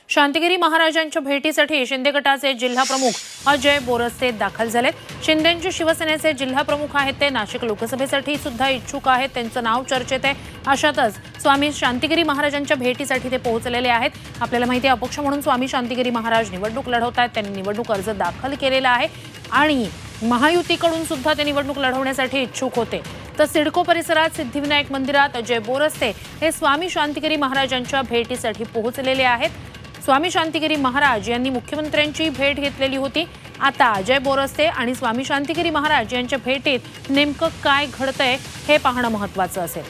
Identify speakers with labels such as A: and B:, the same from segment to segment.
A: शांतिगिरी महाराजांच्या भेटीसाठी शिंदे गटाचे जिल्हा प्रमुख अजय बोरस्ते दाखल झाले। शिंदेंचे शिवसेनेचे जिल्हा प्रमुख आहेत ते नाशिक लोकसभेसाठी सुद्धा इच्छुक आहेत, त्यांचं नाव चर्चेत आहे। अशातच स्वामी शांतिगिरी महाराजांच्या भेटीसाठी ते पोहोचलेले आहेत। आपल्याला माहिती आहे अपक्ष म्हणून स्वामी शांतिगिरी महाराज निवडणूक लढवत आहेत, त्यांनी निवडणूक अर्ज दाखल केलेला आहे आणि महायुतीकडून सुद्धा ते निवडणूक लढवण्यासाठी इच्छुक होते। तर सिडको परिसरात सिद्धिविनायक मंदिरात अजय बोरस्ते हे स्वामी शांतिगिरी महाराजांच्या भेटीसाठी पोहोचलेले आहेत। स्वामी शांतिगिरी महाराज यांनी मुख्यमंत्र्यांची भेट घेतलेली होती। आता अजय बोरस्ते आणि स्वामी शांतिगिरी महाराज यांच्या भेटीत नेमकं काय घडतंय हे पाहणं महत्त्वाचं असेल।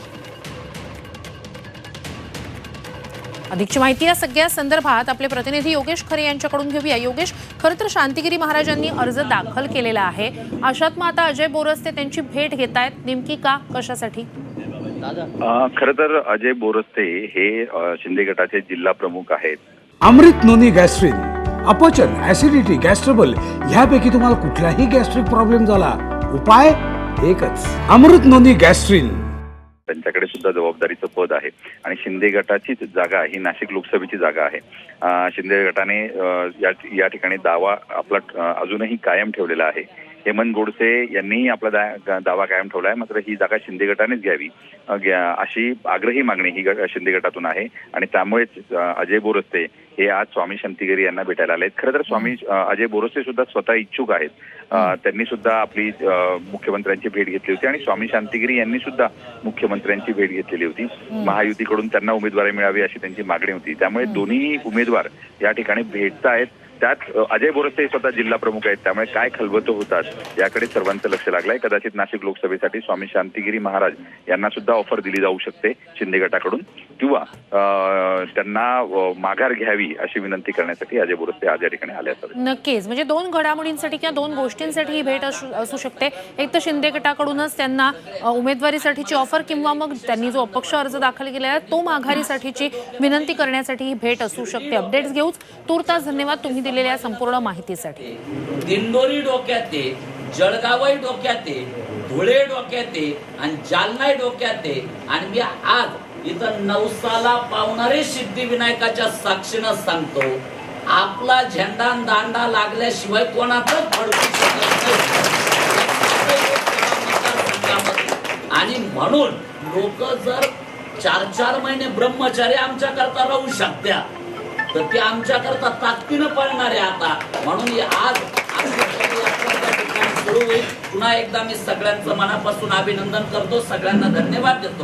A: अधिकची माहिती या सगळ्या संदर्भात आपले प्रतिनिधी योगेश खरे यांच्याकडून घेऊया। योगेश, खरं तर शांतिगिरी महाराजांनी अर्ज दाखल केलेला आहे, अशात मग आता अजय बोरस्ते त्यांची भेट घेत आहेत, नेमकी का, कशासाठी?
B: खरं तर अजय बोरस्ते हे शिंदे गटाचे जिल्हा प्रमुख आहेत।
C: अमृत नोनी गॅस्ट्रिन, अपचन, ऍसिडिटी, गॅस्ट्रबल ह्यापैकी तुम्हाला कुठलाही गॅस्ट्रिक प्रॉब्लेम झाला, उपाय एकच, अमृत नोनी गॅस्ट्रिन।
B: त्यांच्याकडे सुद्धा जबाबदारीचं पद आहे आणि शिंदे गटाचीच जागा ही नाशिक लोकसभेची जागा आहे। शिंदे गटाने या ठिकाणी दावा आपला अजूनही कायम ठेवलेला आहे। हेमंत गोडसे यांनीही आपला दावा कायम ठेवला आहे, मात्र ही जागा शिंदे गटानेच घ्यावी अशी आग्रही मागणी ही शिंदे गटातून आहे आणि त्यामुळेच अजय बोरस्ते हे आज स्वामी शांतिगिरी यांना भेटायला आले आहेत। खरं तर स्वामी अजय बोरस्ते सुद्धा स्वतः इच्छुक आहेत, त्यांनी सुद्धा आपली मुख्यमंत्र्यांची भेट घेतली होती आणि स्वामी शांतिगिरी यांनी सुद्धा मुख्यमंत्र्यांची भेट घेतलेली होती। महायुतीकडून त्यांना उमेदवारी मिळावी अशी त्यांची मागणी होती, त्यामुळे दोन्ही उमेदवार या ठिकाणी भेटतायत। त्यात अजय बोरस्ते स्वतः जिल्हा प्रमुख आहेत, त्यामुळे काय खलबतं होतात याकडे सर्वांचं लक्ष लागलंय। कदाचित नाशिक लोकसभेसाठी स्वामी शांतिगिरी महाराज यांना सुद्धा ऑफर दिली जाऊ शकते शिंदे गटाकडून, किंवा त्यांना माघार घ्यावी अशी विनंती करण्यासाठी अजय बोरस्ते आज या ठिकाणी आले असतात।
A: नक्कीच, म्हणजे दोन घडामोडींसाठी किंवा दोन गोष्टींसाठी ही भेट असू शकते। एक तर शिंदे गटाकडूनच त्यांना उमेदवारीसाठीची ऑफर, किंवा मग त्यांनी जो अपक्ष अर्ज दाखल केलेला आहे तो माघारीसाठीची विनंती करण्यासाठी ही भेट असू शकते। अपडेट्स घेऊच, तुर्तास धन्यवाद तुम्ही दिलेल्या संपूर्ण माहितीसाठी।
D: दिंडोरी डोक्यात आहे, जळगावही डोक्यात आहे, धुळे डोक्यात आहे आणि जालना डोक्यात आहे आणि मी आज इथं नवसाला पावणारे सिद्धिविनायकाच्या साक्षीनं सांगतो, आपला झेंडा दांडा लागल्याशिवाय कोणाचाच फडकू शकत नाही। आणि म्हणून लोक जर 4-4 महिने ब्रह्मचारी आमच्या करता राहू शकत्या, तर ते आमच्या करता ताकदीनं पळणार आहे आता। म्हणून आज सुरू होईल। पुन्हा एकदा मी सगळ्यांचं मनापासून अभिनंदन करतो, सगळ्यांना धन्यवाद देतो।